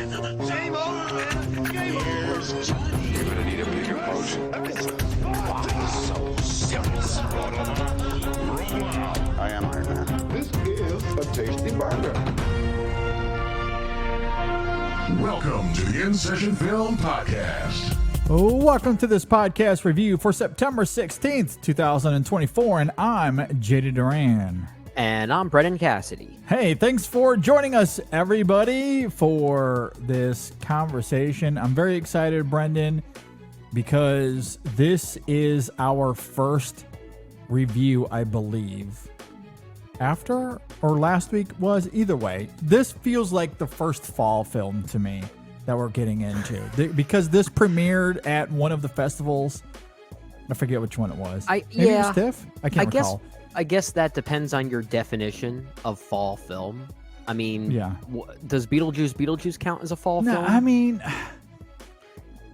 Same old man. Game Here's Johnny. You're gonna need a bigger potion. So serious. Roll out. I am Iron Man. This is a tasty burger. Welcome to the In Session Film Podcast. Welcome to this podcast review for September 16th, 2024, and I'm JD Duran. And I'm Brendan Cassidy. Hey, thanks for joining us, everybody, for this conversation. I'm very excited, Brendan, because this is our first review, I believe. After or last week was, either way, this feels like the first fall film to me that we're getting into. Because this premiered at one of the festivals. I forget which one it was. Maybe it was TIFF? I can't recall. I guess that depends on your definition of fall film. I mean, does Beetlejuice count as a fall film? I mean,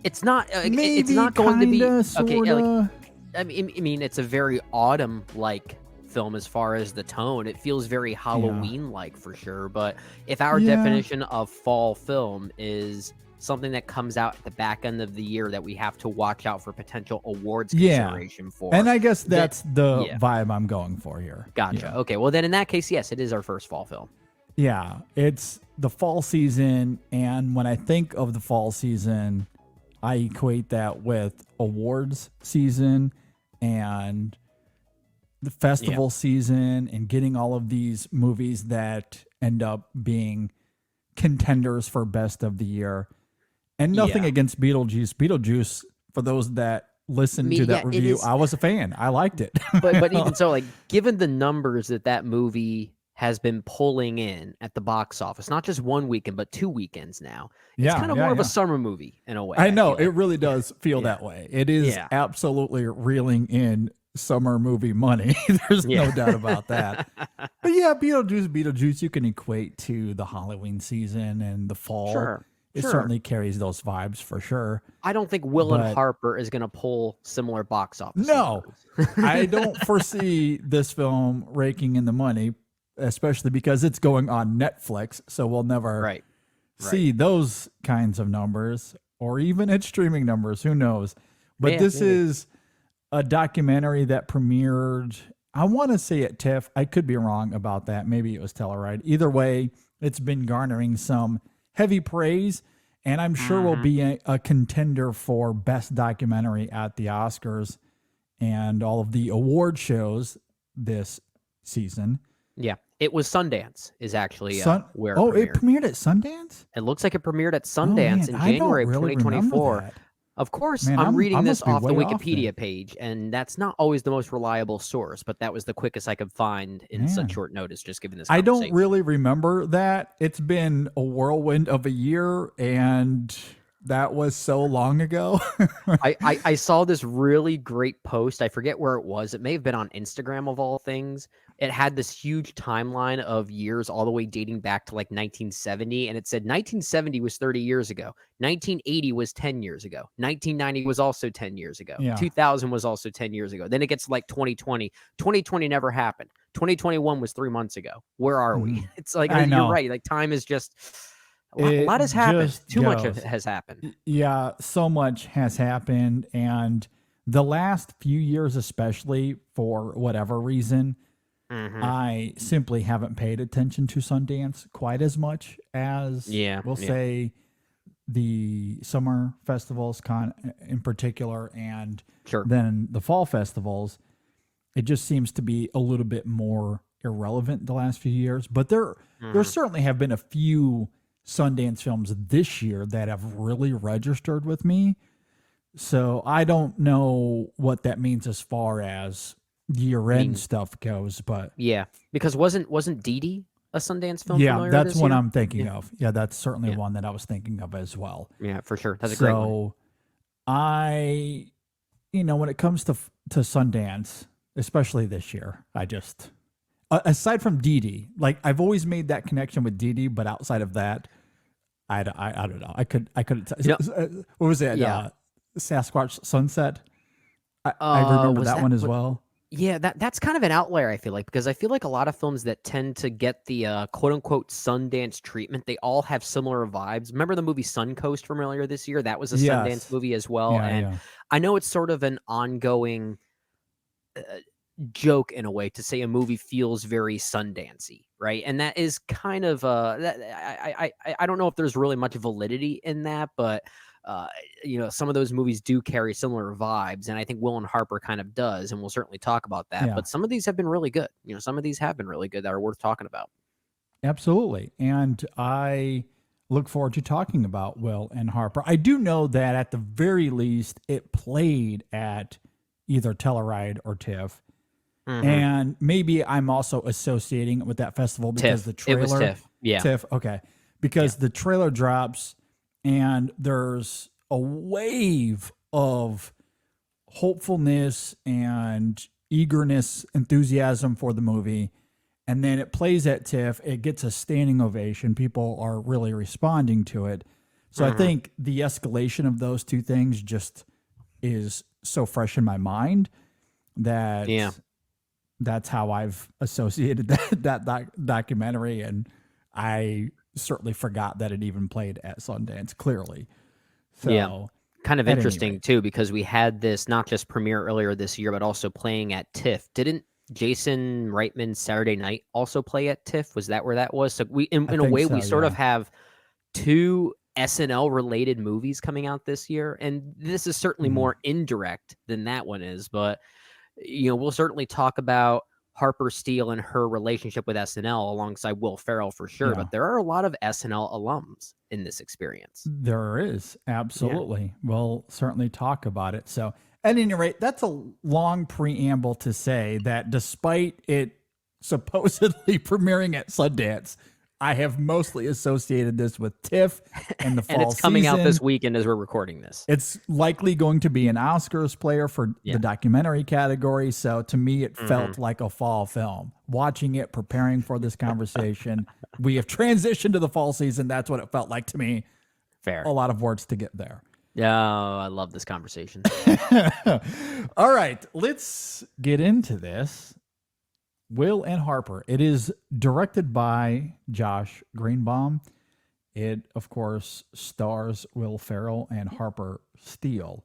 it's not. Maybe, it's not going to be sorta. okay. I mean, it's a very autumn-like film as far as the tone. It feels very Halloween-like for sure. But if our definition of fall film is something that comes out at the back end of the year that we have to watch out for potential awards consideration for. And I guess that's the vibe I'm going for here. Gotcha. Yeah. Okay, well then in that case, yes, it is our first fall film. Yeah, it's the fall season, and when I think of the fall season, I equate that with awards season and the festival season and getting all of these movies that end up being contenders for best of the year. And nothing against Beetlejuice. Beetlejuice, for those that listened to that review, I was a fan. I liked it. but even so, like, given the numbers that movie has been pulling in at the box office, not just one weekend, but 2 weekends now, it's kind of more of a summer movie in a way. I know. It really does feel that way. It is absolutely reeling in summer movie money. There's no doubt about that. But yeah, Beetlejuice, you can equate to the Halloween season and the fall. Sure. It certainly carries those vibes for sure. I don't think Will and Harper is going to pull similar box office. No, I don't foresee this film raking in the money, especially because it's going on Netflix. So we'll never see those kinds of numbers or even its streaming numbers. Who knows? But this is a documentary that premiered, I want to say at TIFF. I could be wrong about that. Maybe it was Telluride. Either way, it's been garnering some heavy praise, and I'm sure will be a contender for best documentary at the Oscars and all of the award shows this season. Yeah, it was Sundance is actually where it premiered at Sundance? It looks like it premiered at Sundance in January of 2024. Of course, I'm reading this off the Wikipedia page, and that's not always the most reliable source, but that was the quickest I could find in such short notice, just given this conversation. I don't really remember that. It's been a whirlwind of a year, and that was so long ago. I saw this really great post. I forget where it was. It may have been on Instagram of all things. It had this huge timeline of years all the way dating back to like 1970. And it said 1970 was 30 years ago. 1980 was 10 years ago. 1990 was also 10 years ago. 2000 was also 10 years ago. Then it gets like 2020. 2020 never happened. 2021 was 3 months ago. Where are we? It's like, you're right. Like time is just... A lot has happened. Too much has happened. Yeah, so much has happened. And the last few years, especially for whatever reason, I simply haven't paid attention to Sundance quite as much as, we'll say, the summer festivals in particular, and then the fall festivals. It just seems to be a little bit more irrelevant the last few years. But there certainly have been a few Sundance films this year that have really registered with me. So I don't know what that means as far as year-end stuff goes, but because wasn't Dee Dee a Sundance film? Yeah, that's what I'm thinking of. Yeah, that's certainly one that I was thinking of as well. Yeah, for sure. That's a great one. I, when it comes to Sundance, especially this year, I just, aside from Dee Dee, like I've always made that connection with Dee Dee, but outside of that, I don't know. I couldn't. What was it? Yeah. Sasquatch Sunset. I remember that one as well. Yeah, that's kind of an outlier, I feel like, because I feel like a lot of films that tend to get the quote unquote Sundance treatment, they all have similar vibes. Remember the movie Suncoast from earlier this year? That was a Sundance Yes. movie as well. Yeah, And yeah. I know it's sort of an ongoing uh, joke in a way to say a movie feels very Sundancey, right? And that is kind of I don't know if there's really much validity in that, but uh, some of those movies do carry similar vibes, and I think Will and Harper kind of does, and we'll certainly talk about that. Yeah. But some of these have been really good. Some of these have been really good that are worth talking about. Absolutely. And I look forward to talking about Will and Harper. I do know that at the very least it played at either Telluride or TIFF. Mm-hmm. And maybe I'm also associating it with that festival because TIFF. the trailer. It was TIFF. Yeah. TIFF. Okay. Because the trailer drops and there's a wave of hopefulness and eagerness, enthusiasm for the movie. And then it plays at TIFF. It gets a standing ovation. People are really responding to it. So I think the escalation of those two things just is so fresh in my mind that that's how I've associated that documentary. And I certainly forgot that it even played at Sundance, clearly. So kind of at any interesting rate. too, because we had this not just premiere earlier this year, but also playing at TIFF. Didn't Jason Reitman's Saturday Night also play at TIFF? Was that where that was? So we, in a think way, so, we sort of yeah. have two SNL related movies coming out this year, and this is certainly more indirect than that one is. But we'll certainly talk about Harper Steele and her relationship with SNL alongside Will Ferrell for sure. Yeah. But there are a lot of SNL alums in this experience. There is, absolutely. We'll certainly talk about it. So, at any rate, that's a long preamble to say that despite it supposedly premiering at Sundance, I have mostly associated this with TIFF and the fall And it's coming out season. this weekend as we're recording this. It's likely going to be an Oscars player for the documentary category. So to me, it felt like a fall film. Watching it, preparing for this conversation, we have transitioned to the fall season. That's what it felt like to me. Fair. A lot of words to get there. Yeah, I love this conversation. All right, let's get into this. Will and Harper. It is directed by Josh Greenbaum. It, of course, stars Will Ferrell and Harper Steele.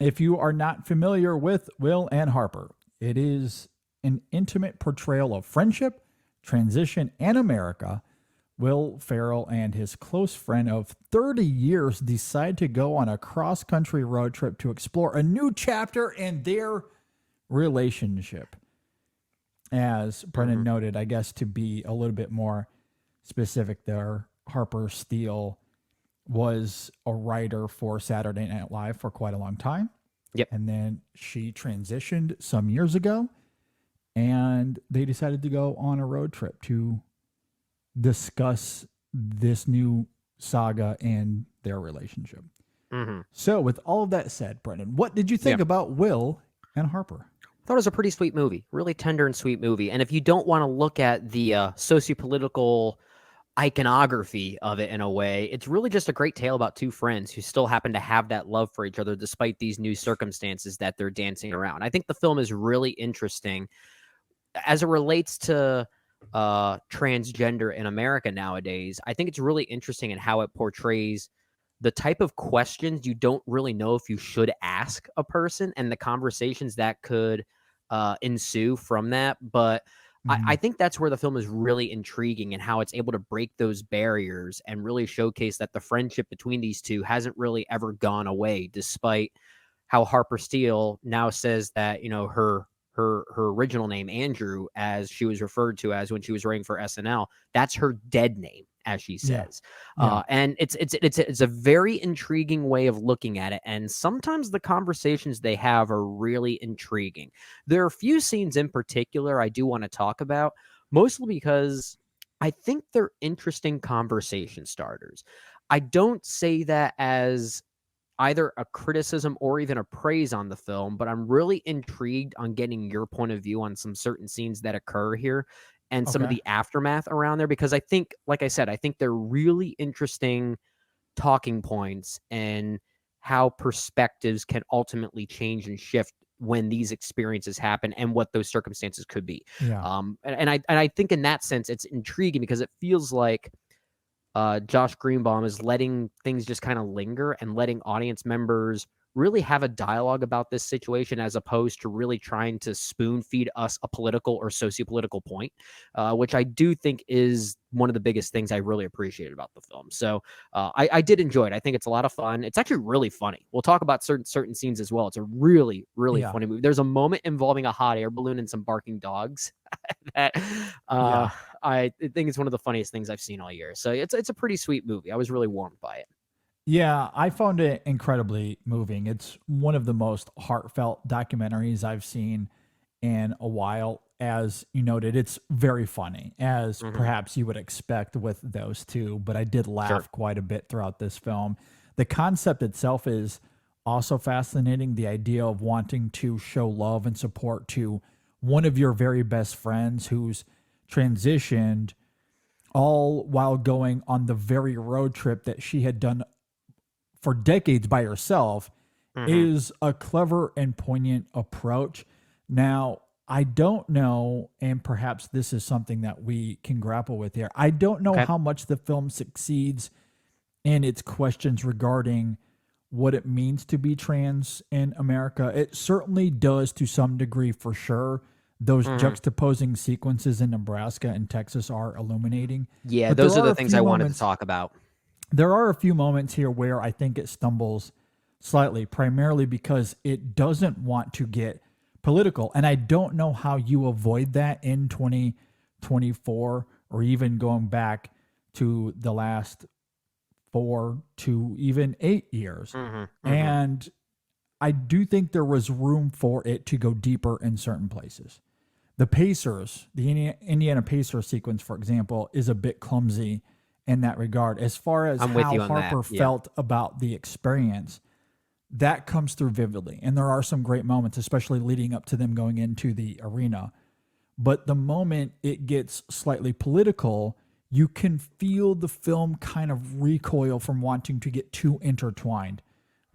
If you are not familiar with Will and Harper, it is an intimate portrayal of friendship, transition, and America. Will Ferrell and his close friend of 30 years decide to go on a cross-country road trip to explore a new chapter in their relationship. As Brennan noted, I guess to be a little bit more specific there, Harper Steele was a writer for Saturday Night Live for quite a long time. Yep. And then she transitioned some years ago, and they decided to go on a road trip to discuss this new saga and their relationship. So with all of that said, Brennan, what did you think about Will and Harper? Thought it was a pretty sweet movie, really tender and sweet movie. And if you don't want to look at the sociopolitical iconography of it in a way, it's really just a great tale about two friends who still happen to have that love for each other despite these new circumstances that they're dancing around. I think the film is really interesting as it relates to transgender in America nowadays. I think it's really interesting in how it portrays the type of questions you don't really know if you should ask a person and the conversations that could ensue from that. But I think that's where the film is really intriguing and how it's able to break those barriers and really showcase that the friendship between these two hasn't really ever gone away, despite how Harper Steele now says that, her original name, Andrew, as she was referred to as when she was writing for SNL, that's her dead name, as she says. And it's a very intriguing way of looking at it. And sometimes the conversations they have are really intriguing. There are a few scenes in particular I do want to talk about, mostly because I think they're interesting conversation starters. I don't say that as either a criticism or even a praise on the film, but I'm really intrigued on getting your point of view on some certain scenes that occur here and some of the aftermath around there, because I think, like I said, I think they're really interesting talking points and how perspectives can ultimately change and shift when these experiences happen and what those circumstances could be. Yeah. And I think in that sense it's intriguing because it feels like Josh Greenbaum is letting things just kind of linger and letting audience members really have a dialogue about this situation as opposed to really trying to spoon feed us a political or sociopolitical point, which I do think is one of the biggest things I really appreciated about the film. So I did enjoy it. I think it's a lot of fun. It's actually really funny. We'll talk about certain scenes as well. It's a really, really funny movie. There's a moment involving a hot air balloon and some barking dogs that I think it's one of the funniest things I've seen all year. So it's a pretty sweet movie. I was really warmed by it. Yeah, I found it incredibly moving. It's one of the most heartfelt documentaries I've seen in a while. As you noted, it's very funny, as perhaps you would expect with those two, but I did laugh quite a bit throughout this film. The concept itself is also fascinating. The idea of wanting to show love and support to one of your very best friends who's transitioned, all while going on the very road trip that she had done for decades by herself, is a clever and poignant approach. Now, I don't know, and perhaps this is something that we can grapple with here. I don't know how much the film succeeds in its questions regarding what it means to be trans in America. It certainly does to some degree, for sure. Those juxtaposing sequences in Nebraska and Texas are illuminating. Yeah, But those there are the a things few I wanted to moments- talk about. There are a few moments here where I think it stumbles slightly, primarily because it doesn't want to get political. And I don't know how you avoid that in 2024 or even going back to the last 4 to even 8 years. And I do think there was room for it to go deeper in certain places. The Pacers, the Indiana Pacers sequence, for example, is a bit clumsy in that regard. As far as I'm with how you on that, Harper yeah. felt about the experience, that comes through vividly. And there are some great moments, especially leading up to them going into the arena. But the moment it gets slightly political, you can feel the film kind of recoil from wanting to get too intertwined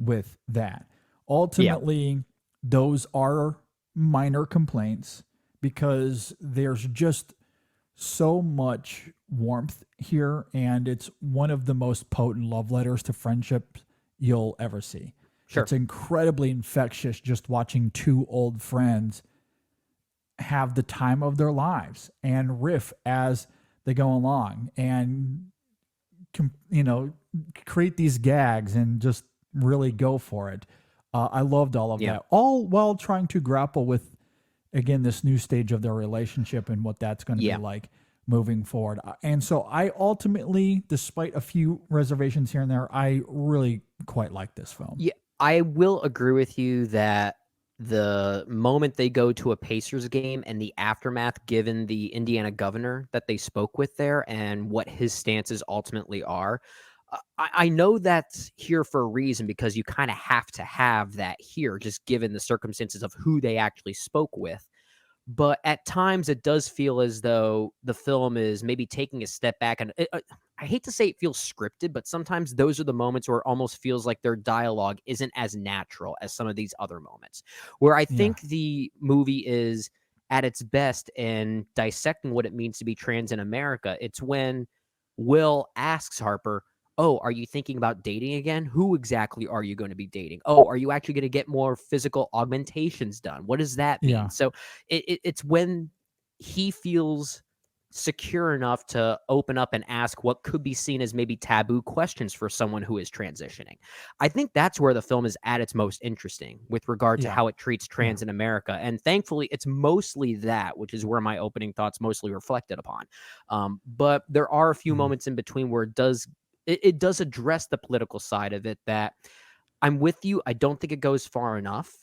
with that. Ultimately, those are minor complaints because there's just so much warmth here, and it's one of the most potent love letters to friendship you'll ever see. It's incredibly infectious just watching two old friends have the time of their lives and riff as they go along and create these gags and just really go for it. I loved all of that, all while trying to grapple with, again, this new stage of their relationship and what that's going to be like moving forward. And so I ultimately, despite a few reservations here and there, I really quite like this film. Yeah, I will agree with you that the moment they go to a Pacers game and the aftermath, given the Indiana governor that they spoke with there and what his stances ultimately are, I know that's here for a reason because you kind of have to have that here, just given the circumstances of who they actually spoke with. But at times it does feel as though the film is maybe taking a step back. And I hate to say it feels scripted, but sometimes those are the moments where it almost feels like their dialogue isn't as natural as some of these other moments, where I think the movie is at its best in dissecting what it means to be trans in America. It's when Will asks Harper, "Oh, are you thinking about dating again? Who exactly are you going to be dating? Oh, are you actually going to get more physical augmentations done? What does that mean?" Yeah. So it's when he feels secure enough to open up and ask what could be seen as maybe taboo questions for someone who is transitioning. I think that's where the film is at its most interesting with regard to how it treats trans in America. And thankfully, it's mostly that, which is where my opening thoughts mostly reflected upon. But there are a few moments in between where it does address the political side of it that I'm with you. I don't think it goes far enough.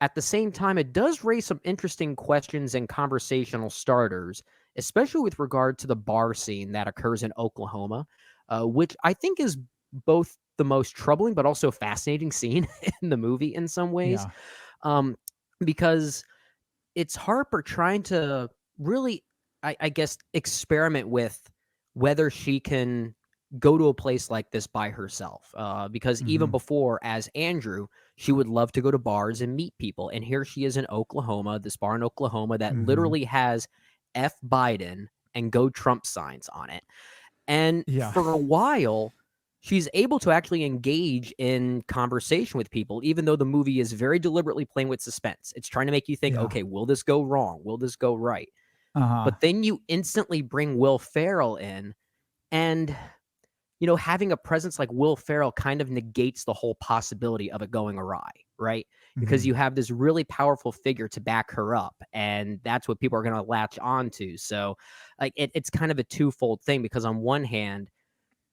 At the same time, it does raise some interesting questions and conversational starters, especially with regard to the bar scene that occurs in Oklahoma, which I think is both the most troubling but also fascinating scene in the movie in some ways, because it's Harper trying to really, I guess, experiment with whether she can go to a place like this by herself. Because even Mhm. before, as Andrew, she would love to go to bars and meet people. And here she is in Oklahoma, this bar in Oklahoma that Mhm. literally has F Biden and Go Trump signs on it. And Yeah. for a while, she's able to actually engage in conversation with people, even though the movie is very deliberately playing with suspense. It's trying to make you think, Yeah. okay, will this go wrong? Will this go right? Uh-huh. But then you instantly bring Will Ferrell in, and having a presence like Will Ferrell kind of negates the whole possibility of it going awry, right? Because Mhm. you have this really powerful figure to back her up, and that's what people are going to latch onto. So, like, it's kind of a twofold thing because on one hand,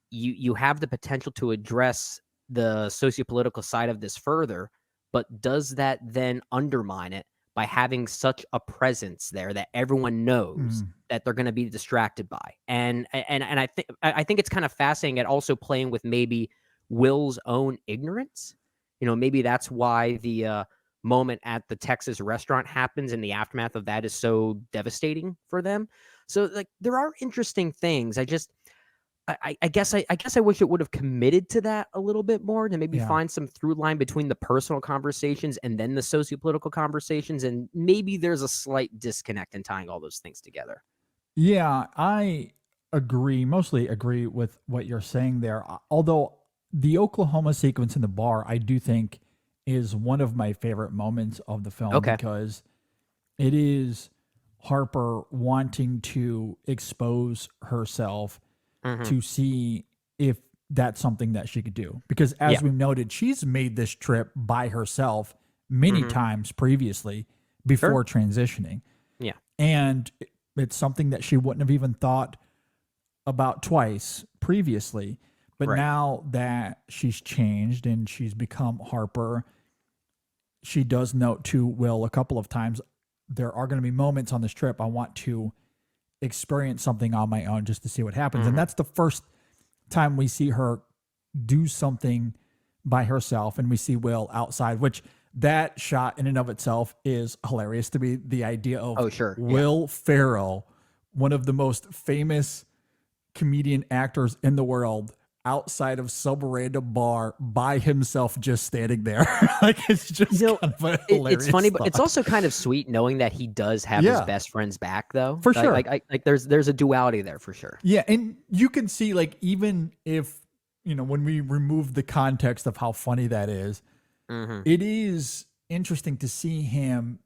you have the potential to address the sociopolitical side of this further, but does that then undermine it by having such a presence there that everyone knows Mm. that they're going to be distracted by? And I think it's kind of fascinating at also playing with maybe Will's own ignorance. Maybe that's why the moment at the Texas restaurant happens, and the aftermath of that is so devastating for them. So, like, there are interesting things. I guess I wish it would have committed to that a little bit more, to maybe Yeah. find some through line between the personal conversations and then the sociopolitical conversations, and maybe there's a slight disconnect in tying all those things together. Yeah, I agree, mostly agree with what you're saying there. Although the Oklahoma sequence in the bar, I do think is one of my favorite moments of the film Okay. because it is Harper wanting to expose herself Hmm. to see if that's something that she could do. Because Yeah. as we've noted, she's made this trip by herself many Hmm. times previously Sure. before transitioning. Yeah. And it's something that she wouldn't have even thought about twice previously. But Right. now that she's changed and she's become Harper, she does note to Will a couple of times, there are going to be moments on this trip I want to experience something on my own just to see what happens. And Hmm. that's the first time we see her do something by herself and we see Will outside, which that shot in and of itself is hilarious to me. The idea of Oh, sure. Yeah. Will Ferrell, one of the most famous comedian actors in the world, outside of some random bar by himself, just standing there. Like, it's just kind of a hilarious It's funny, but it's thought. also kind of sweet knowing that he does have his Yeah, best friends back, though. for Like, sure. there's a duality there for sure. Yeah, and you can see, like, even if, when we remove the context of how funny that is, Hmm. it is interesting to see him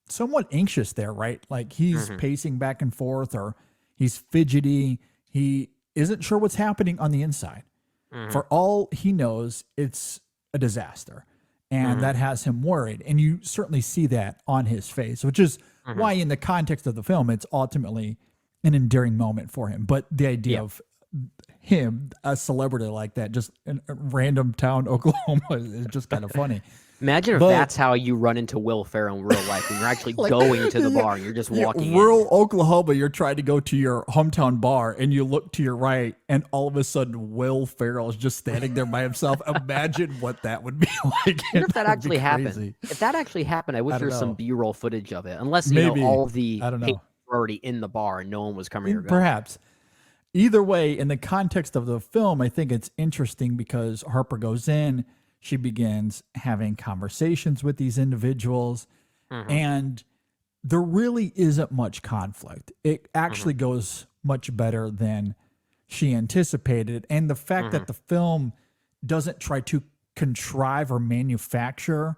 somewhat anxious there, right? Like, he's Hmm. pacing back and forth, or he's fidgety. He isn't sure what's happening on the inside. Hmm. For all he knows, it's a disaster. And Hmm. that has him worried. And you certainly see that on his face, which is Hmm. why, in the context of the film, it's ultimately an endearing moment for him. But the idea Yeah. of him, a celebrity like that, just in a random town, Oklahoma, is just kind of funny. Imagine if But that's how you run into Will Ferrell in real life when you're actually like, going to the yeah, bar and you're just yeah, walking rural Oklahoma, you're trying to go to your hometown bar and you look to your right, and all of a sudden Will Ferrell is just standing there by himself. Imagine what that would be like. in. I wonder if that That would be actually happened. crazy. If that actually happened, I wish I there don't was some know. B-roll footage of it. Unless, Maybe. all of the I don't patrons know. were already in the bar and no one was coming or going. Perhaps. Either way, in the context of the film, I think it's interesting because Harper goes in, she begins having conversations with these individuals, Hmm. and there really isn't much conflict. It actually Hmm. goes much better than she anticipated. And the fact Hmm. that the film doesn't try to contrive or manufacture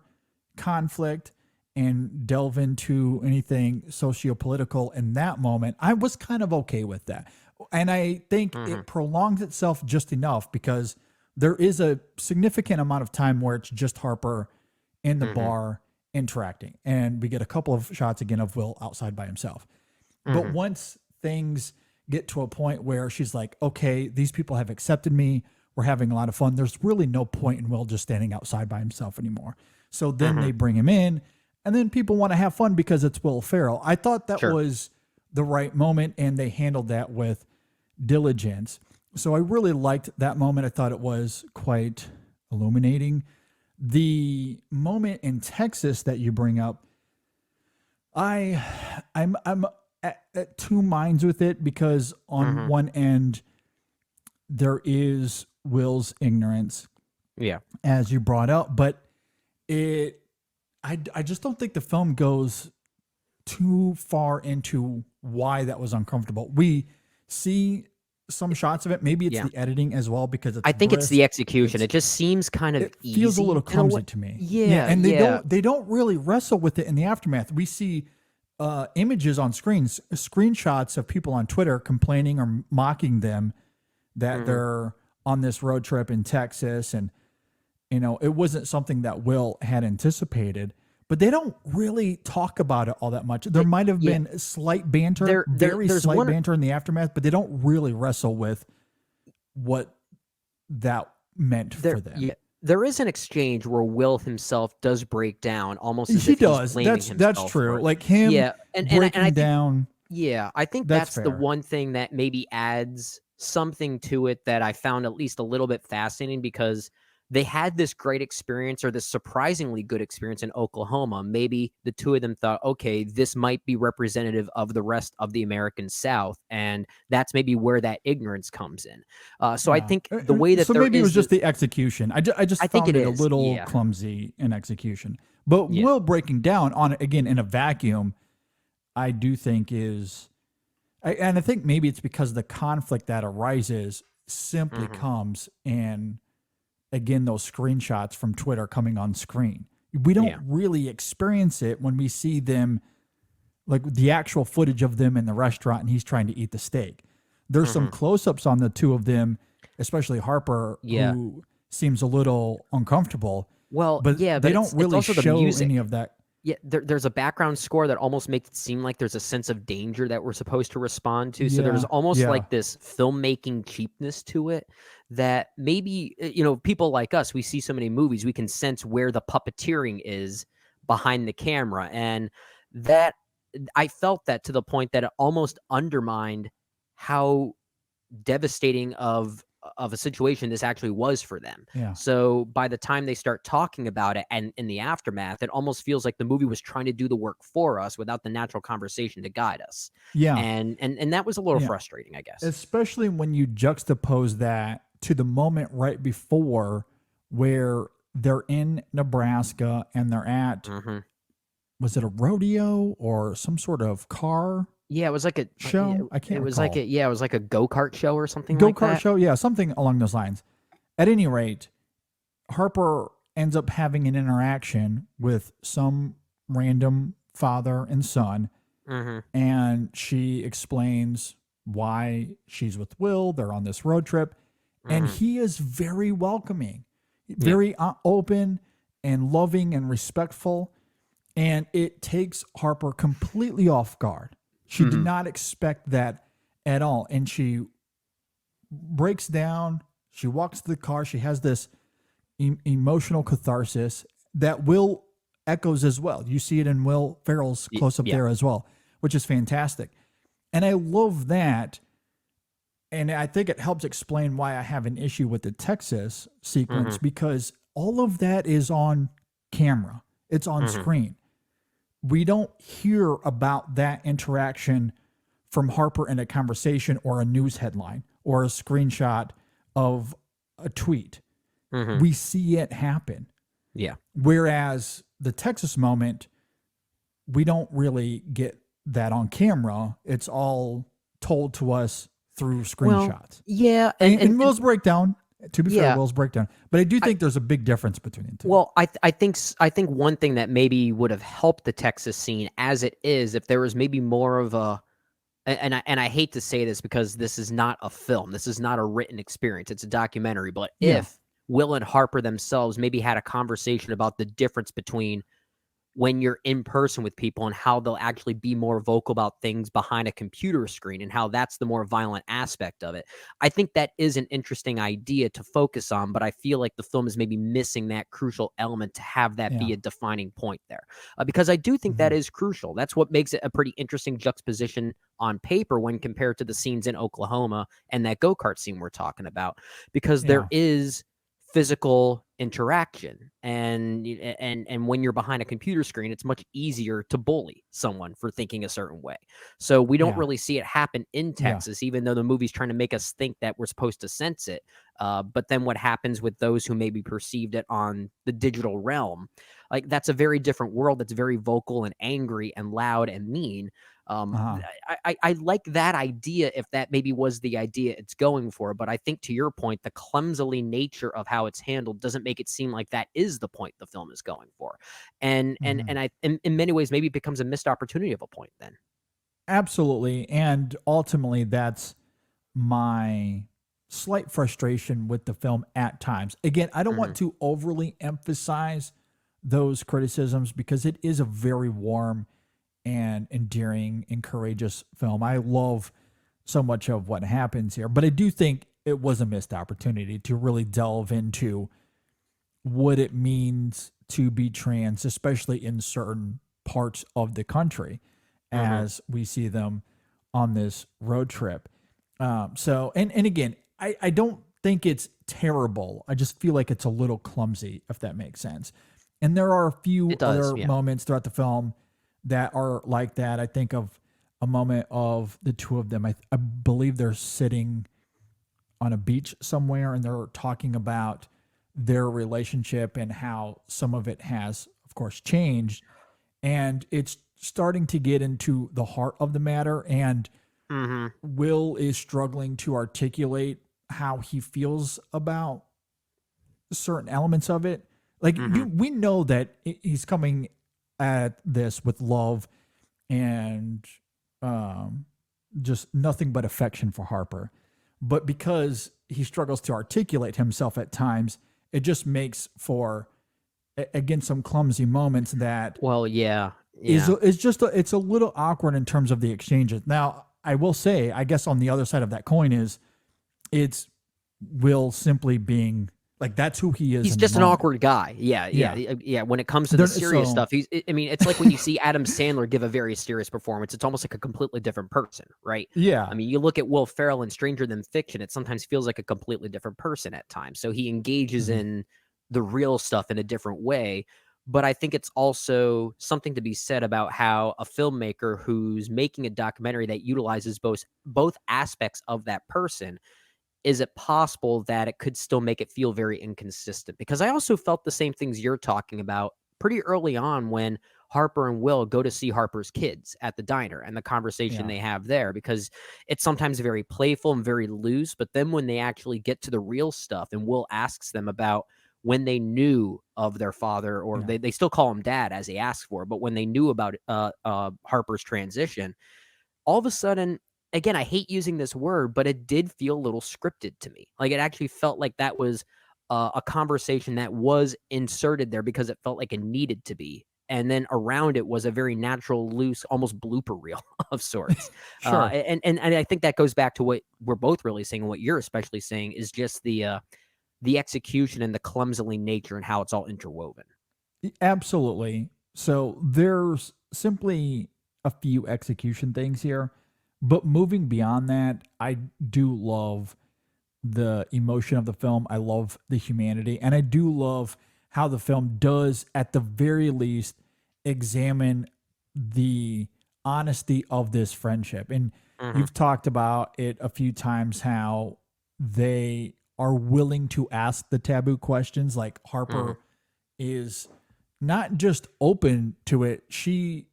conflict and delve into anything sociopolitical in that moment, I was kind of okay with that. And I think Hmm. it prolongs itself just enough because there is a significant amount of time where it's just Harper in the Hmm. bar interacting. And we get a couple of shots again of Will outside by himself. But Hmm. once things get to a point where she's like, okay, these people have accepted me, we're having a lot of fun, there's really no point in Will just standing outside by himself anymore. So then Hmm. they bring him in, and then people want to have fun because it's Will Ferrell. I thought that Sure. was the right moment, and they handled that with diligence. So I really liked that moment. I thought it was quite illuminating. The moment in Texas that you bring up, I'm at two minds with it because on Hmm. one end, there is Will's ignorance, Yeah. as you brought up, but I just don't think the film goes too far into why that was uncomfortable. We see some shots of it. Maybe it's the editing as well, because it's I think it's brisk. the execution. It just seems kind of It feels a easy little in clumsy way. to me. Yeah, and yeah. they don't really wrestle with it in the aftermath. We see images on screens, screenshots of people on Twitter complaining or mocking them that they're on this road trip in Texas, and it wasn't something that Will had anticipated. But they don't really talk about it all that much. There might have been slight banter, there's slight banter in the aftermath, but they don't really wrestle with what that meant for them. Yeah, there is an exchange where Will himself does break down, almost as He if he's does. blaming That's himself true. for it. Like him Yeah, and breaking I think, down. yeah, I think That's that's the fair. one thing that maybe adds something to it that I found at least a little bit fascinating, because they had this great experience, or this surprisingly good experience in Oklahoma. Maybe the two of them thought, okay, this might be representative of the rest of the American South, and that's maybe where that ignorance comes in. So I think the way that so there maybe it was is just the execution. I just I think found it it a is, little yeah. clumsy in execution. But Yeah. Will breaking down on it again in a vacuum, I do think and I think maybe it's because the conflict that arises simply comes in, again, those screenshots from Twitter coming on screen. We don't really experience it when we see them, like the actual footage of them in the restaurant and he's trying to eat the steak. There's some close-ups on the two of them, especially Harper, who seems a little uncomfortable. Well, But yeah, they but don't it's really also the show music. any of that. Yeah, there's a background score that almost makes it seem like there's a sense of danger that we're supposed to respond to. So there's almost like this filmmaking cheapness to it that maybe, people like us, we see so many movies, we can sense where the puppeteering is behind the camera. And that I felt that to the point that it almost undermined how devastating of a situation this actually was for them. Yeah. So by the time they start talking about it and in the aftermath, it almost feels like the movie was trying to do the work for us without the natural conversation to guide us. Yeah. And that was a little frustrating, I guess. Especially when you juxtapose that to the moment right before where they're in Nebraska and they're at, was it a rodeo or some sort of car Yeah, it was like a show? I can't It was recall. like it was like a go-kart show or something like Go-kart that. show? Yeah, something along those lines. At any rate, Harper ends up having an interaction with some random father and son, and she explains why she's with Will. They're on this road trip, and he is very welcoming, very open and loving and respectful, and it takes Harper completely off guard. She did not expect that at all, and she breaks down. She walks to the car. She has this emotional catharsis that Will echoes as well. You see it in Will Ferrell's close up there as well, which is fantastic. And I love that. And I think it helps explain why I have an issue with the Texas sequence, because all of that is on camera. It's on screen. We don't hear about that interaction from Harper in a conversation or a news headline or a screenshot of a tweet. We see it happen. Yeah. Whereas the Texas moment, we don't really get that on camera. It's all told to us through screenshots. Yeah, And Will's breakdown, to be fair, Yeah. Will's breakdown. But I do think there's a big difference between the two. Well, I think one thing that maybe would have helped the Texas scene as it is, if there was maybe more of a, and I hate to say this because this is not a film, this is not a written experience, it's a documentary. But if Will and Harper themselves maybe had a conversation about the difference between when you're in person with people and how they'll actually be more vocal about things behind a computer screen and how that's the more violent aspect of it. I think that is an interesting idea to focus on, but I feel like the film is maybe missing that crucial element to have that be a defining point there. Because I do think that is crucial. That's what makes it a pretty interesting juxtaposition on paper when compared to the scenes in Oklahoma and that go-kart scene we're talking about, because there is physical interaction. And when you're behind a computer screen, it's much easier to bully someone for thinking a certain way. So we don't Yeah. really see it happen in Yeah. Texas, even though the movie's trying to make us think that we're supposed to sense it. But then what happens with those who maybe perceived it on the digital realm, like that's a very different world that's very vocal and angry and loud and mean. Uh-huh. I like that idea if that maybe was the idea it's going for, but I think to your point, the clumsily nature of how it's handled doesn't make it seem like that is the point the film is going for. And I in many ways maybe it becomes a missed opportunity of a point then. Absolutely. And ultimately, that's my slight frustration with the film at times. Again, I don't want to overly emphasize those criticisms because it is a very warm and endearing and courageous film. I love so much of what happens here, but I do think it was a missed opportunity to really delve into what it means to be trans, especially in certain parts of the country as we see them on this road trip. And again, I don't think it's terrible. I just feel like it's a little clumsy, if that makes sense. And there are a few It does, other yeah. moments throughout the film that are like that. I think of a moment of the two of them. I believe they're sitting on a beach somewhere and they're talking about their relationship and how some of it has, of course, changed. And it's starting to get into the heart of the matter. And Will is struggling to articulate how he feels about certain elements of it. Like we know that he's coming at this with love and just nothing but affection for Harper. But because he struggles to articulate himself at times, it just makes for, again, some clumsy moments that Well, yeah. it's a little awkward in terms of the exchanges. Now, I will say, I guess on the other side of that coin is it's Will simply being like, that's who he is. He's in the just an moment. awkward guy. Yeah. When it comes to There- the serious so- stuff, I mean, it's like when you see Adam Sandler give a very serious performance, it's almost like a completely different person, right? Yeah. I mean, you look at Will Ferrell in Stranger Than Fiction, it sometimes feels like a completely different person at times. So he engages in the real stuff in a different way. But I think it's also something to be said about how a filmmaker who's making a documentary that utilizes both aspects of that person, is it possible that it could still make it feel very inconsistent? Because I also felt the same things you're talking about pretty early on when Harper and Will go to see Harper's kids at the diner and the conversation Yeah. they have there, because it's sometimes very playful and very loose. But then when they actually get to the real stuff and Will asks them about when they knew of their father, or they still call him dad as he asks for, but when they knew about Harper's transition, all of a sudden, again, I hate using this word, but it did feel a little scripted to me. Like it actually felt like that was a conversation that was inserted there because it felt like it needed to be. And then around it was a very natural, loose, almost blooper reel of sorts. Sure. And I think that goes back to what we're both really saying, and what you're especially saying is just the execution and the clumsily nature and how it's all interwoven. Absolutely. So there's simply a few execution things here, but moving beyond that, I do love the emotion of the film. I love the humanity, and I do love how the film does, at the very least, examine the honesty of this friendship. And you've talked about it a few times, how they are willing to ask the taboo questions. Like Harper is not just open to it, she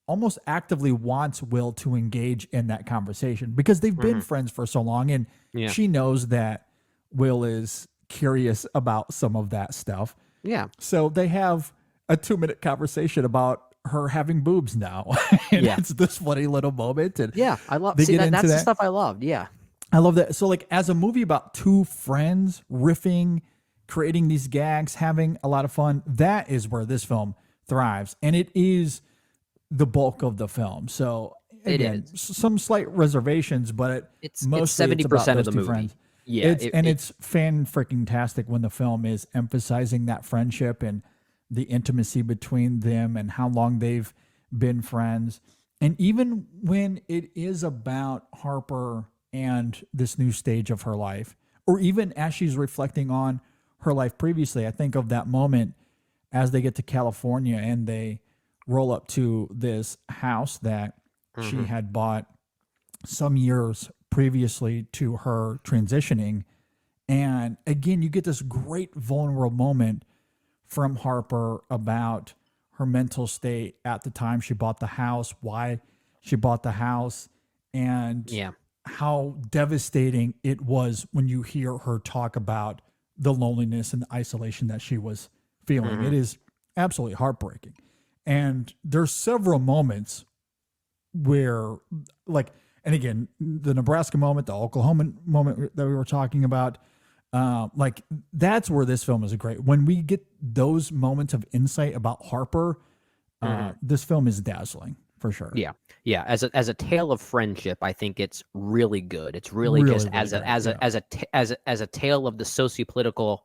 almost actively wants Will to engage in that conversation because they've been friends for so long, and she knows that Will is curious about some of that stuff. Yeah. So they have a 2-minute conversation about her having boobs now. And it's this funny little moment. And Yeah. I love they see get that, into that's the that. stuff I loved. Yeah. I love that. So, like, as a movie about two friends riffing, creating these gags, having a lot of fun, that is where this film thrives. And it is the bulk of the film. So, again, some slight reservations, but It's mostly 70% about of those the two movie. friends. Yeah, It's fan-freaking-tastic when the film is emphasizing that friendship and the intimacy between them and how long they've been friends. And even when it is about Harper and this new stage of her life, or even as she's reflecting on her life previously. I think of that moment as they get to California and they roll up to this house that she had bought some years previously to her transitioning. And again, you get this great vulnerable moment from Harper about her mental state at the time she bought the house, why she bought the house, and how devastating it was when you hear her talk about the loneliness and the isolation that she was feeling. It is absolutely heartbreaking. And there's several moments where, like, and again, the Nebraska moment, the Oklahoma moment that we were talking about, like, that's where this film is great. When we get those moments of insight about Harper, this film is dazzling for sure. Yeah. Yeah. As a tale of friendship, I think it's really good. It's really just as a tale of the sociopolitical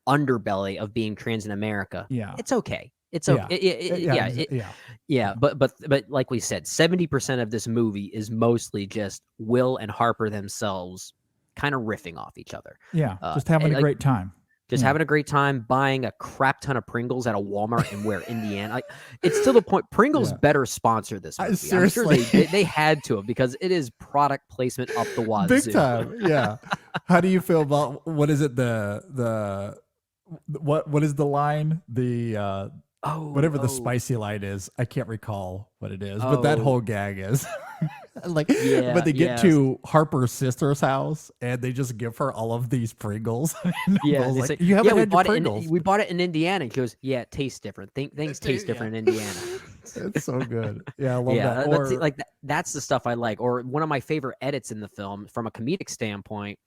underbelly of being trans in America. Yeah. It's okay. It's okay. But like we said, 70% of this movie is mostly just Will and Harper themselves kind of riffing off each other. Yeah. Just having a great time. Just having a great time, buying a crap ton of Pringles at a Walmart in Indiana. It's to the point. Pringles better sponsor this movie. Seriously. I'm sure they had to have, because it is product placement up the wazoo. Big time. Yeah. How do you feel about, what is it? What is the line? Whatever the spicy line is. I can't recall what it is, but that whole gag is like, but they get to Harper's sister's house and they just give her all of these Pringles. Yeah. They say, you haven't had your Pringles. We bought it in Indiana. And she goes, yeah, it tastes different. Things taste different in Indiana. It's so good. Yeah. I love that. Or, that's the stuff I like. Or one of my favorite edits in the film from a comedic standpoint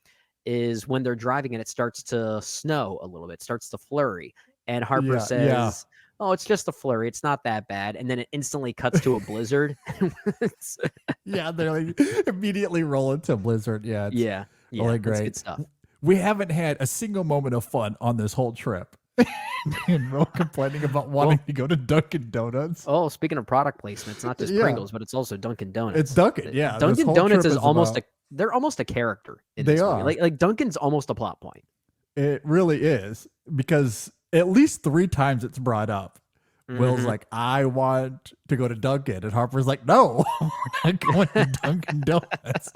is when they're driving and it starts to snow a little bit, starts to flurry. And Harper says, oh, it's just a flurry. It's not that bad. And then it instantly cuts to a blizzard. They're like immediately roll into a blizzard. Yeah. Really great. That's good stuff. We haven't had a single moment of fun on this whole trip. And we're complaining about wanting to go to Dunkin' Donuts. Oh, speaking of product placement, it's not just Pringles, but it's also Dunkin' Donuts. It's Dunkin', yeah. Dunkin' Donuts is almost they're almost a character in this movie. Like Dunkin's almost a plot point. It really is, because at least 3 times it's brought up. Will's like, I want to go to Dunkin'. And Harper's like, no, we're not going to Dunkin' Donuts.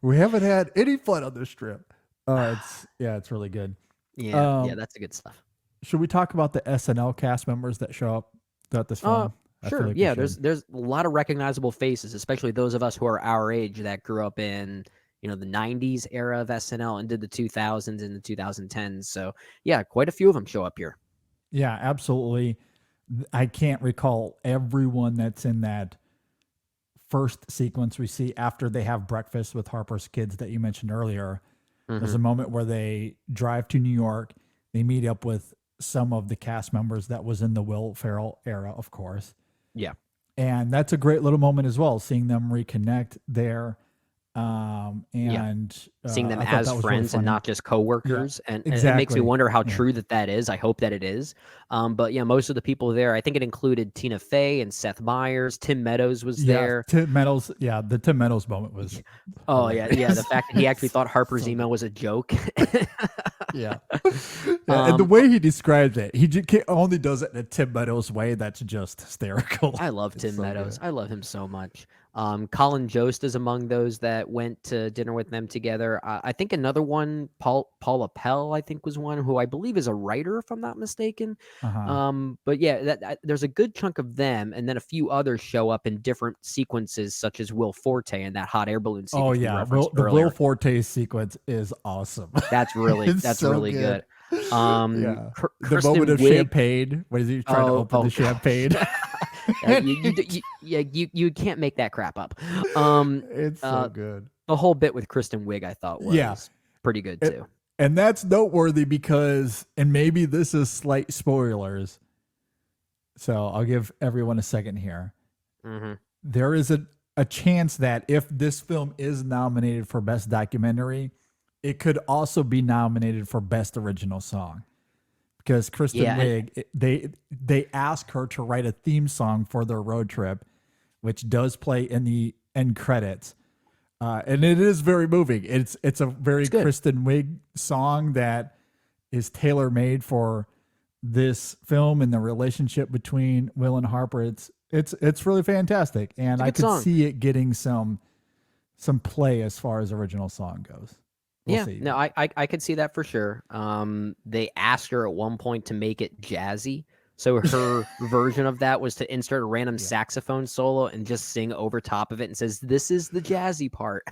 We haven't had any fun on this trip. It's really good. Yeah, that's the good stuff. Should we talk about the SNL cast members that show up throughout this film? Sure. Like there's a lot of recognizable faces, especially those of us who are our age that grew up in the 90s era of SNL and did the 2000s and the 2010s. So yeah, quite a few of them show up here. Yeah, absolutely. I can't recall everyone that's in that first sequence we see after they have breakfast with Harper's kids that you mentioned earlier. There's a moment where they drive to New York. They meet up with some of the cast members that was in the Will Ferrell era, of course. Yeah. And that's a great little moment as well, seeing them reconnect there. Seeing them as friends really and not just coworkers. Yeah, and it makes me wonder how true that is. I hope that it is. But yeah, most of the people there, I think it included Tina Fey and Seth Meyers. Tim Meadows was there. Tim Meadows. Yeah. The Tim Meadows moment was. Oh yeah. The fact that he actually thought Harper's email was a joke. And the way he describes it, he only does it in a Tim Meadows way that's just hysterical. I love Tim Meadows. Good. I love him so much. Colin Jost is among those that went to dinner with them together. I think another one, Paula Pell, I think was one who I believe is a writer, if I'm not mistaken. But yeah, there's a good chunk of them, and then a few others show up in different sequences, such as Will Forte and that hot air balloon sequence. Oh yeah, the Will Forte sequence is awesome. That's really good. The Kristen moment of Wiig, champagne. What is he trying to open the champagne? You can't make that crap up. It's so good. The whole bit with Kristen Wiig, I thought was pretty good too. And that's noteworthy because, and maybe this is slight spoilers, so I'll give everyone a second here. There is a chance that if this film is nominated for Best Documentary, it could also be nominated for Best Original Song. Because Kristen Wiig, they ask her to write a theme song for their road trip, which does play in the end credits, and it is very moving. It's a very Kristen Wiig song that is tailor made for this film and the relationship between Will and Harper. It's really fantastic, and I could song. see it getting some play as far as original song goes. We'll see. No, I could see that for sure. They asked her at one point to make it jazzy, so her version of that was to insert a random saxophone solo and just sing over top of it and says, "This is the jazzy part."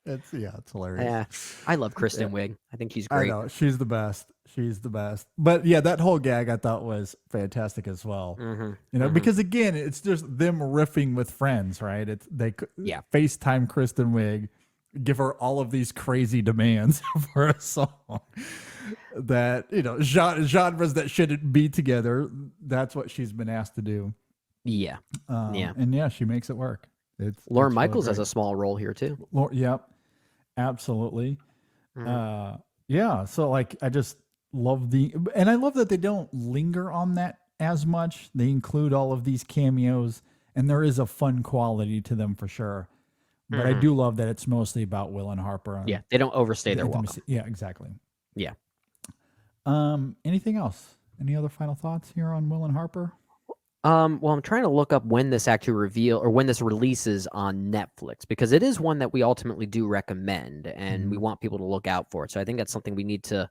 It's hilarious. Yeah, I love Kristen Wiig. I think she's great. I know, she's the best. She's the best. But yeah, that whole gag I thought was fantastic as well. Because again, it's just them riffing with friends, right? They FaceTime Kristen Wiig, give her all of these crazy demands for a song that, genres that shouldn't be together. That's what she's been asked to do. Yeah. And she makes it work. Lorne Michaels has a small role here too. Yep, absolutely. So like I just love I love that they don't linger on that as much. They include all of these cameos, and there is a fun quality to them for sure. But I do love that it's mostly about Will and Harper. Yeah, they don't overstay their welcome. Yeah, exactly. Yeah. Anything else? Any other final thoughts here on Will and Harper? Well, I'm trying to look up when this actually when this releases on Netflix, because it is one that we ultimately do recommend, and we want people to look out for it. So I think that's something we need to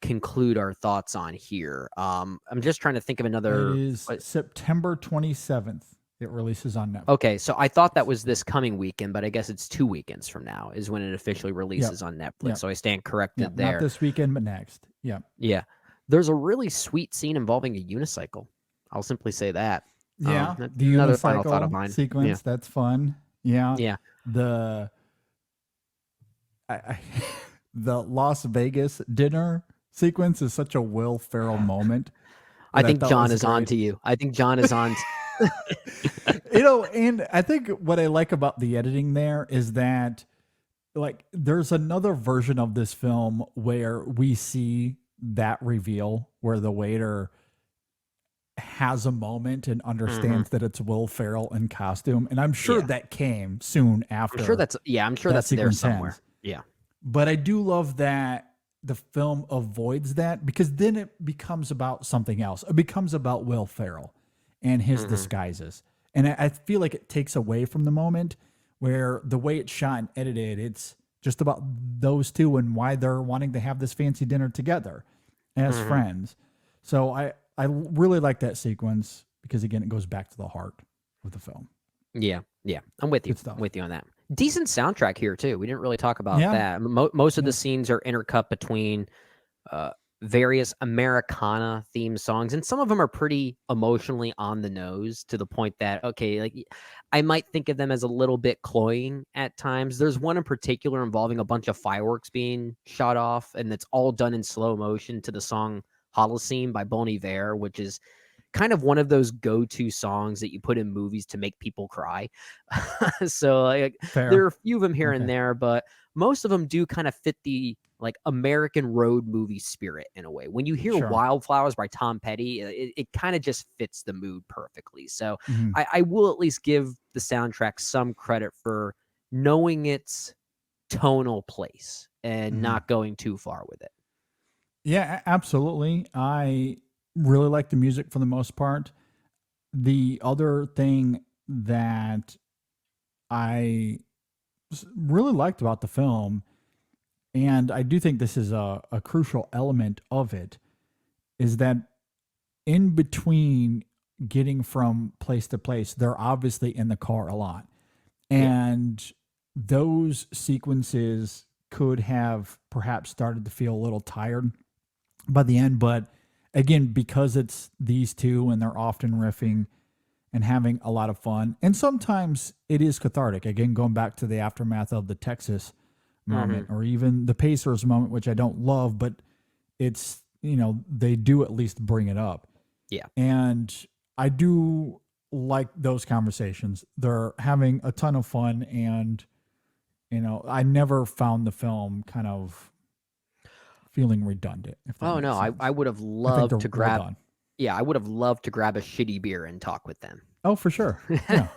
conclude our thoughts on here. I'm just trying to think of another. It is September 27th. It releases on Netflix. Okay, so I thought that was this coming weekend, but I guess it's 2 weekends from now is when it officially releases on Netflix. So I stand corrected there. Not this weekend, but next. Yeah. Yeah. There's a really sweet scene involving a unicycle. I'll simply say that. Yeah, the another final thought of mine. Sequence, that's fun. Yeah. Yeah. The Las Vegas dinner sequence is such a Will Ferrell moment. I think John is on to you. I think John is on. And I think what I like about the editing there is that, like, there's another version of this film where we see that reveal where the waiter has a moment and understands that it's Will Ferrell in costume, and I'm sure that came soon after. I'm sure that's there somewhere. Ends. Yeah, but I do love that the film avoids that, because then it becomes about something else. It becomes about Will Ferrell and his disguises, and I feel like it takes away from the moment where the way it's shot and edited, it's just about those two and why they're wanting to have this fancy dinner together as friends. So I really like that sequence because, again, it goes back to the heart of the film. Yeah. I'm with you. I'm with you on that. Decent soundtrack here too. We didn't really talk about that. Most of the scenes are intercut between various Americana themed songs, and some of them are pretty emotionally on the nose to the point that, okay, like I might think of them as a little bit cloying at times. There's one in particular involving a bunch of fireworks being shot off, and it's all done in slow motion to the song Holocene by Bon Iver, which is kind of one of those go-to songs that you put in movies to make people cry. So like, there are a few of them here and there, but most of them do kind of fit the like American road movie spirit in a way. When you hear Wildflowers by Tom Petty, it kind of just fits the mood perfectly. So I will at least give the soundtrack some credit for knowing its tonal place and not going too far with it. Yeah, absolutely. I really like the music for the most part. The other thing that I really liked about the film, and I do think this is a crucial element of it, is that in between getting from place to place, they're obviously in the car a lot. And those sequences could have perhaps started to feel a little tired by the end, but again, because it's these two and they're often riffing and having a lot of fun, and sometimes it is cathartic. Again, going back to the aftermath of the Texas moment, or even the Pacers moment, which I don't love, but it's, they do at least bring it up. Yeah. And I do like those conversations. They're having a ton of fun, and, I never found the film kind of feeling redundant. Oh no, I would have loved to grab. Yeah, I would have loved to grab a shitty beer and talk with them. Oh, for sure. Yeah.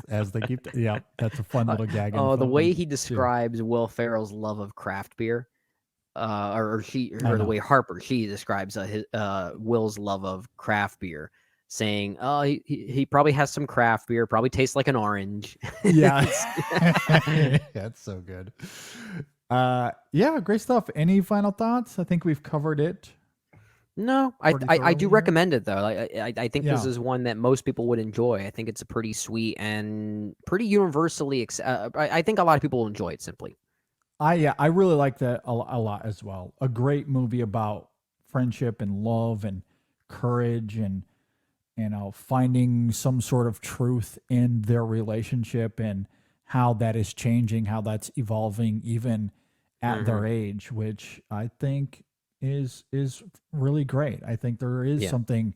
as they keep, yeah, that's a fun little gag. in Oh, the film, way he too. describes Will Ferrell's love of craft beer, or I the know. way Harper she describes Will's love of craft beer, saying, "Oh, he probably has some craft beer, probably tastes like an orange." Yeah. That's so good. Yeah, great stuff. Any final thoughts? I think we've covered it. No, I Pretty do thoroughly here. recommend it though. I think this Yeah. is one that most people would enjoy. I think it's a pretty sweet and pretty universally. I think a lot of people will enjoy it simply. I really like that a lot as well. A great movie about friendship and love and courage and finding some sort of truth in their relationship and how that is changing, how that's evolving even at their age, which I think is really great. I think there is something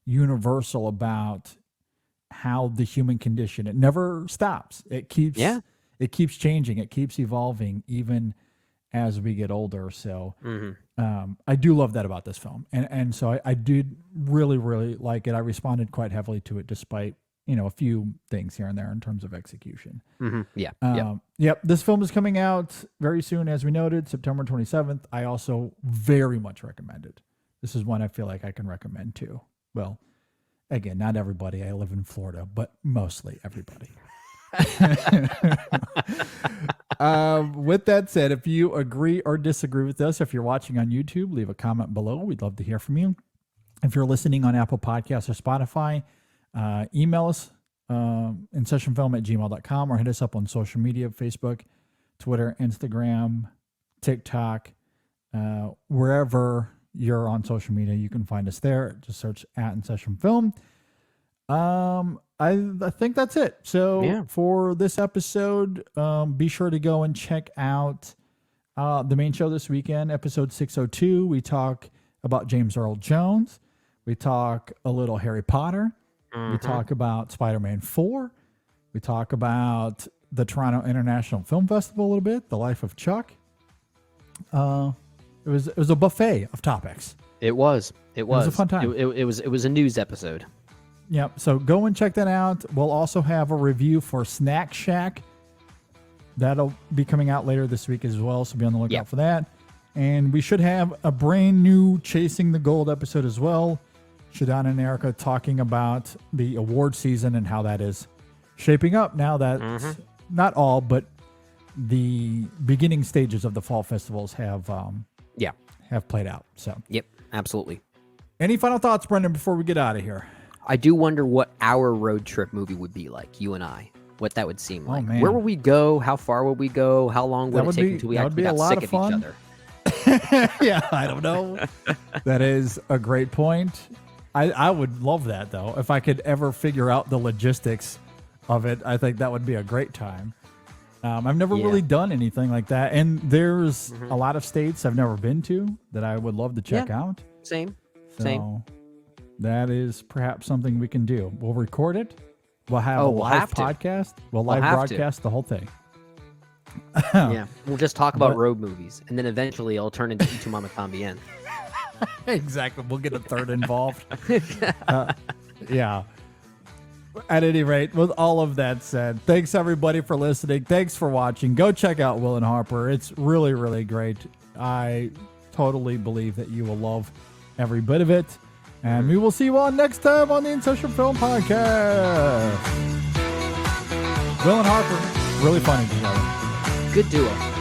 universal about how the human condition, it never stops. It keeps changing, it keeps evolving even as we get older. So I do love that about this film. And so I did really, really like it. I responded quite heavily to it despite, a few things here and there in terms of execution. Yep. This film is coming out very soon, as we noted, September 27th. I also very much recommend it. This is one I feel like I can recommend too. Well, again, not everybody. I live in Florida, but mostly everybody. With that said, if you agree or disagree with us, if you're watching on YouTube, leave a comment below. We'd love to hear from you. If you're listening on Apple Podcasts or Spotify, email us insessionfilm@gmail.com or hit us up on social media, Facebook, Twitter, Instagram, TikTok, wherever you're on social media, you can find us there. Just search @InSessionFilm. I think that's it. So for this episode, be sure to go and check out the main show this weekend, episode 602. We talk about James Earl Jones. We talk a little Harry Potter. We talk about Spider-Man 4. We talk about the Toronto International Film Festival a little bit, the life of Chuck. It was a buffet of topics. It was a fun time. It was a news episode. Yep. So go and check that out. We'll also have a review for Snack Shack. That'll be coming out later this week as well. So be on the lookout for that. And we should have a brand new Chasing the Gold episode as well. Shadon and Erica talking about the award season and how that is shaping up now that not all, but the beginning stages of the fall festivals have played out. So Absolutely. Any final thoughts, Brendan, before we get out of here? I do wonder what our road trip movie would be like, you and I. What that would seem like. Man. Where would we go? How far would we go? How long would it take until we actually got sick of each other? Yeah, I don't know. That is a great point. I would love that, though. If I could ever figure out the logistics of it, I think that would be a great time. I've never really done anything like that. And there's a lot of states I've never been to that I would love to check out. Same. That is perhaps something we can do. We'll record it. We'll have a live podcast. We'll live broadcast the whole thing. We'll just talk about road movies. And then eventually it'll turn into Tu Mama Tambien. Exactly. We'll get a third involved. At any rate, with all of that said, thanks everybody for listening. Thanks for watching. Go check out Will and Harper. It's really, really great. I totally believe that you will love every bit of it. And we will see you all next time on the In Session Film Podcast. Will and Harper, really funny together. Good duo.